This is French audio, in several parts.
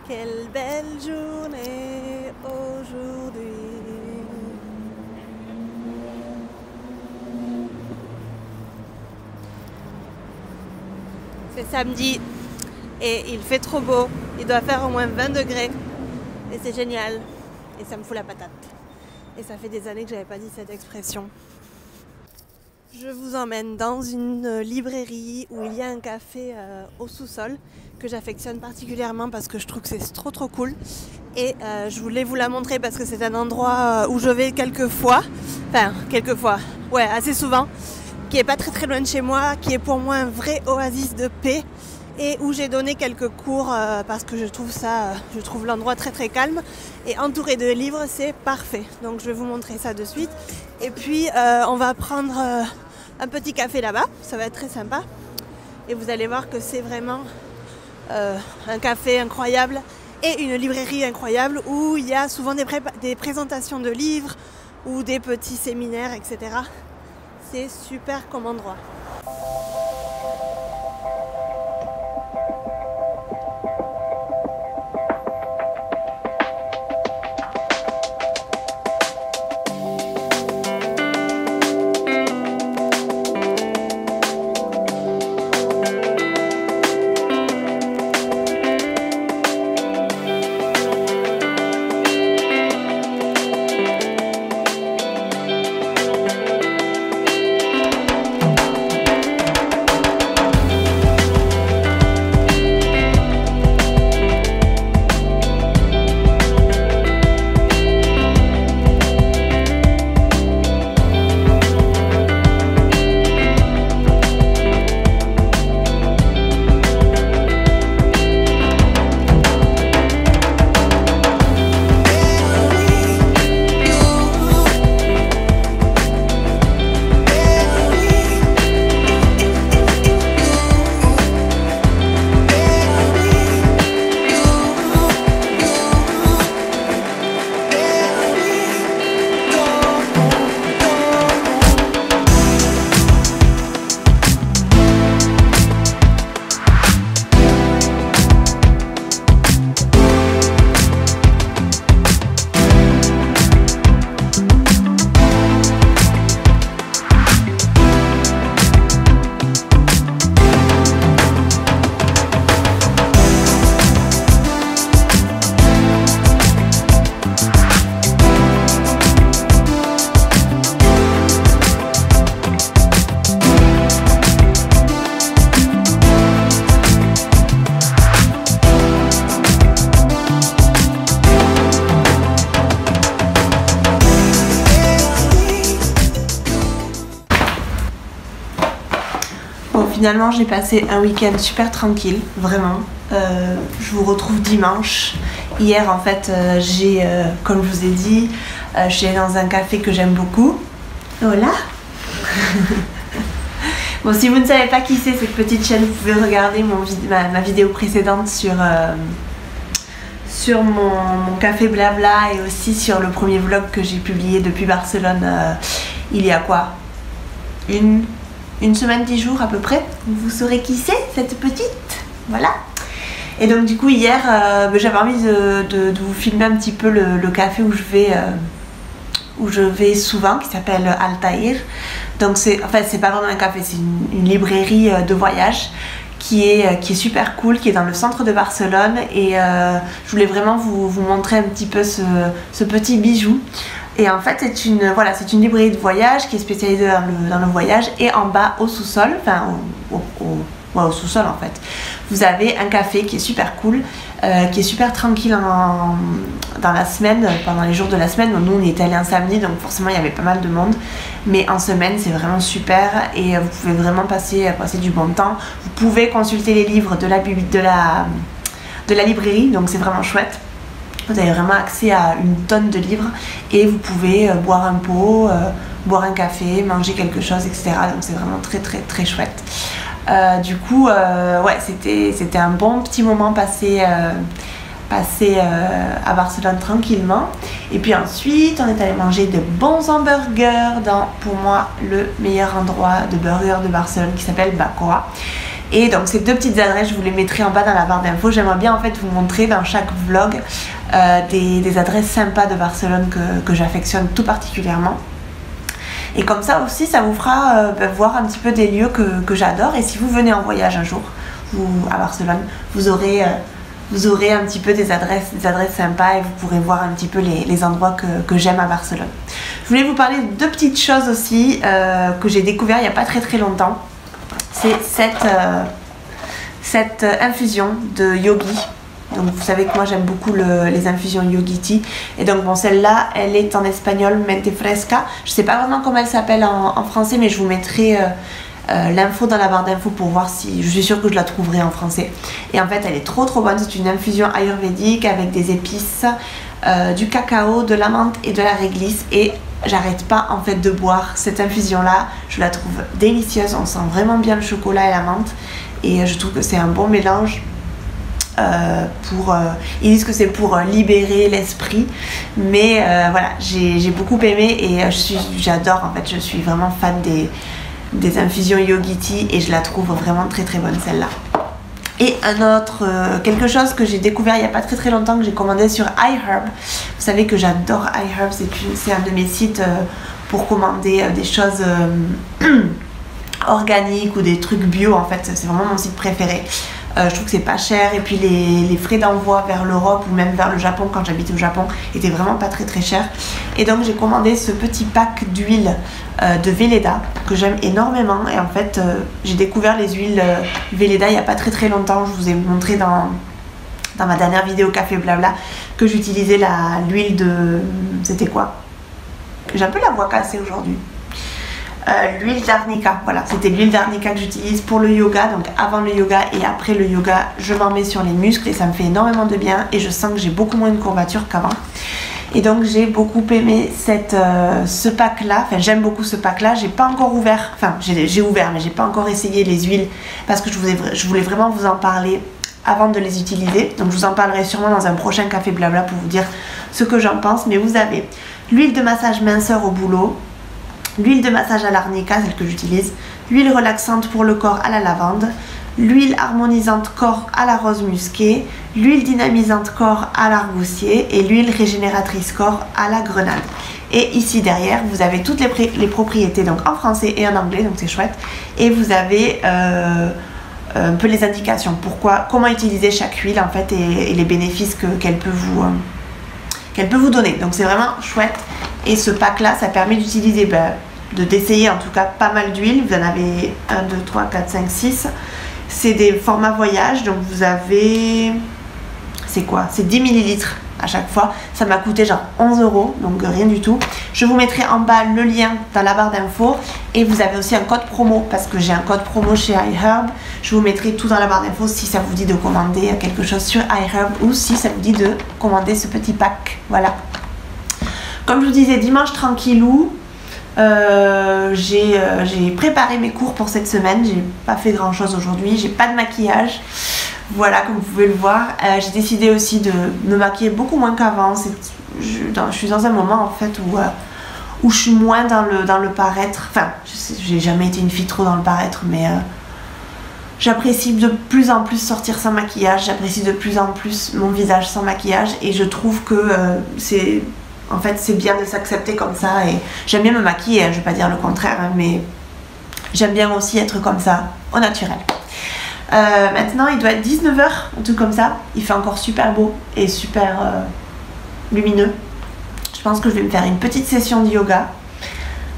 Quelle belle journée aujourd'hui. C'est samedi et il fait trop beau. Il doit faire au moins 20 degrés et c'est génial. Et ça me fout la patate. Et ça fait des années que j'avais pas dit cette expression. Je vous emmène dans une librairie où il y a un café au sous-sol que j'affectionne particulièrement parce que je trouve que c'est trop cool. Et je voulais vous la montrer parce que c'est un endroit où je vais assez souvent, qui est pas très loin de chez moi, qui est pour moi un vrai oasis de paix et où j'ai donné quelques cours parce que je trouve l'endroit très calme et entouré de livres, c'est parfait. Donc je vais vous montrer ça de suite. Et puis on va prendre un petit café là-bas, ça va être très sympa. Et vous allez voir que c'est vraiment un café incroyable et une librairie incroyable où il y a souvent des présentations de livres ou des petits séminaires, etc. C'est super comme endroit. Finalement j'ai passé un week-end super tranquille, vraiment. Je vous retrouve dimanche. Hier en fait comme je vous ai dit, je suis allée dans un café que j'aime beaucoup. Voilà. Bon, si vous ne savez pas qui c'est cette petite chaîne, vous pouvez regarder ma vidéo précédente sur mon café blabla et aussi sur le premier vlog que j'ai publié depuis Barcelone il y a quoi, une semaine, 10 jours à peu près. Vous saurez qui c'est, cette petite. Voilà. Et donc du coup hier, j'avais envie de vous filmer un petit peu le café où je vais souvent, qui s'appelle Altair. Donc c'est pas vraiment un café, c'est une librairie de voyage qui est super cool, qui est dans le centre de Barcelone. Et je voulais vraiment vous montrer un petit peu ce petit bijou. Et en fait c'est une librairie de voyage qui est spécialisée dans le voyage. Et en bas au sous-sol, au sous-sol en fait, vous avez un café qui est super cool, qui est super tranquille dans la semaine, pendant les jours de la semaine. Nous on y était allés un samedi, donc forcément il y avait pas mal de monde, mais en semaine c'est vraiment super et vous pouvez vraiment passer du bon temps. Vous pouvez consulter les livres de la librairie, donc c'est vraiment chouette. Vous avez vraiment accès à une tonne de livres et vous pouvez boire un pot, boire un café, manger quelque chose, etc. Donc c'est vraiment très chouette. Du coup, ouais, c'était un bon petit moment passé à Barcelone tranquillement. Et puis ensuite, on est allé manger de bons hamburgers dans, pour moi, le meilleur endroit de burgers de Barcelone qui s'appelle Bacoa. Et donc ces deux petites adresses, je vous les mettrai en bas dans la barre d'infos. J'aimerais bien en fait vous montrer dans chaque vlog des adresses sympas de Barcelone que j'affectionne tout particulièrement. Et comme ça aussi, ça vous fera voir un petit peu des lieux que j'adore. Et si vous venez en voyage un jour à Barcelone, vous aurez un petit peu des adresses sympas et vous pourrez voir un petit peu les endroits que j'aime à Barcelone. Je voulais vous parler de deux petites choses aussi que j'ai découvert il n'y a pas très longtemps. C'est cette infusion de yogi. Donc vous savez que moi j'aime beaucoup les infusions Yogi Tea. Et donc bon, celle-là, elle est en espagnol, mente fresca. Je sais pas vraiment comment elle s'appelle en français, mais je vous mettrai l'info dans la barre d'infos pour voir si... Je suis sûre que je la trouverai en français. Et en fait, elle est trop bonne. C'est une infusion ayurvédique avec des épices, du cacao, de la menthe et de la réglisse. Et j'arrête pas en fait de boire cette infusion-là. Je la trouve délicieuse. On sent vraiment bien le chocolat et la menthe. Et je trouve que c'est un bon mélange. Ils disent que c'est pour libérer l'esprit, mais voilà, j'ai beaucoup aimé et j'adore en fait, je suis vraiment fan des infusions Yogi Tea et je la trouve vraiment très bonne celle-là. Et quelque chose que j'ai découvert il n'y a pas très longtemps, que j'ai commandé sur iHerb. Vous savez que j'adore iHerb, c'est un de mes sites pour commander des choses organiques ou des trucs bio en fait, c'est vraiment mon site préféré. Je trouve que c'est pas cher et puis les frais d'envoi vers l'Europe ou même vers le Japon quand j'habitais au Japon étaient vraiment pas très chers. Et donc j'ai commandé ce petit pack d'huile de Velleda que j'aime énormément. Et en fait j'ai découvert les huiles Velleda il y a pas très longtemps. Je vous ai montré dans ma dernière vidéo Café Blabla que j'utilisais l'huile de... C'était quoi? J'ai un peu la voix cassée aujourd'hui. L'huile d'arnica, voilà, c'était l'huile d'arnica que j'utilise pour le yoga, donc avant le yoga et après le yoga, je m'en mets sur les muscles et ça me fait énormément de bien et je sens que j'ai beaucoup moins de courbatures qu'avant. Et donc j'ai beaucoup aimé ce pack là, enfin j'aime beaucoup ce pack là, j'ai pas encore ouvert, enfin j'ai ouvert mais j'ai pas encore essayé les huiles parce que je voulais vraiment vous en parler avant de les utiliser, donc je vous en parlerai sûrement dans un prochain Café Blabla pour vous dire ce que j'en pense. Mais vous avez l'huile de massage minceur au bouleau, l'huile de massage à l'arnica, celle que j'utilise, l'huile relaxante pour le corps à la lavande, l'huile harmonisante corps à la rose musquée, l'huile dynamisante corps à l'argousier et l'huile régénératrice corps à la grenade. Et ici derrière, vous avez toutes les propriétés donc en français et en anglais, donc c'est chouette. Et vous avez un peu les indications, comment utiliser chaque huile en fait et les bénéfices qu'elle peut vous donner. Donc c'est vraiment chouette. Et ce pack là, ça permet d'utiliser, d'essayer en tout cas pas mal d'huile. Vous en avez 1, 2, 3, 4, 5, 6. C'est des formats voyage, donc vous avez... C'est quoi? C'est 10 ml à chaque fois. Ça m'a coûté genre 11 €, donc rien du tout. Je vous mettrai en bas le lien dans la barre d'infos. Et vous avez aussi un code promo, parce que j'ai un code promo chez iHerb. Je vous mettrai tout dans la barre d'infos si ça vous dit de commander quelque chose sur iHerb ou si ça vous dit de commander ce petit pack. Voilà. Comme je vous disais, dimanche tranquillou, j'ai préparé mes cours pour cette semaine. J'ai pas fait grand chose aujourd'hui, j'ai pas de maquillage. Voilà, comme vous pouvez le voir. J'ai décidé aussi de me maquiller beaucoup moins qu'avant. Je suis dans un moment en fait où je suis moins dans le paraître. Enfin, j'ai jamais été une fille trop dans le paraître, mais j'apprécie de plus en plus sortir sans maquillage. J'apprécie de plus en plus mon visage sans maquillage et je trouve que en fait, c'est bien de s'accepter comme ça et j'aime bien me maquiller, hein, je vais pas dire le contraire, hein, mais j'aime bien aussi être comme ça, au naturel. Maintenant, il doit être 19 h, un truc comme ça. Il fait encore super beau et super lumineux. Je pense que je vais me faire une petite session de yoga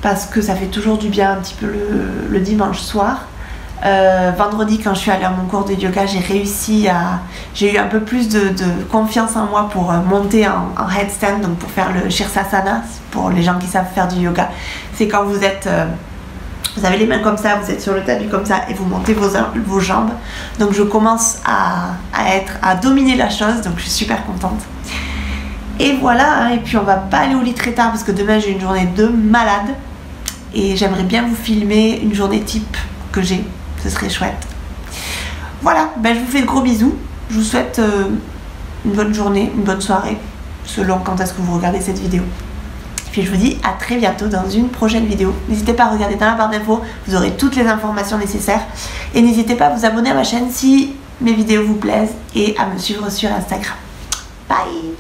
parce que ça fait toujours du bien un petit peu le dimanche soir. Vendredi, quand je suis allée à mon cours de yoga, j'ai eu un peu plus de confiance en moi pour monter en headstand, donc pour faire le Shirsasana, pour les gens qui savent faire du yoga. C'est quand vous avez les mains comme ça, vous êtes sur le tapis comme ça et vous montez vos jambes. Donc je commence à dominer la chose, donc je suis super contente. Et voilà, hein, et puis on va pas aller au lit très tard parce que demain j'ai une journée de malade et j'aimerais bien vous filmer une journée type que j'ai. Ce serait chouette. Voilà, je vous fais de gros bisous. Je vous souhaite une bonne journée, une bonne soirée, selon quand est-ce que vous regardez cette vidéo. Et puis je vous dis à très bientôt dans une prochaine vidéo. N'hésitez pas à regarder dans la barre d'infos, vous aurez toutes les informations nécessaires. Et n'hésitez pas à vous abonner à ma chaîne si mes vidéos vous plaisent et à me suivre sur Instagram. Bye!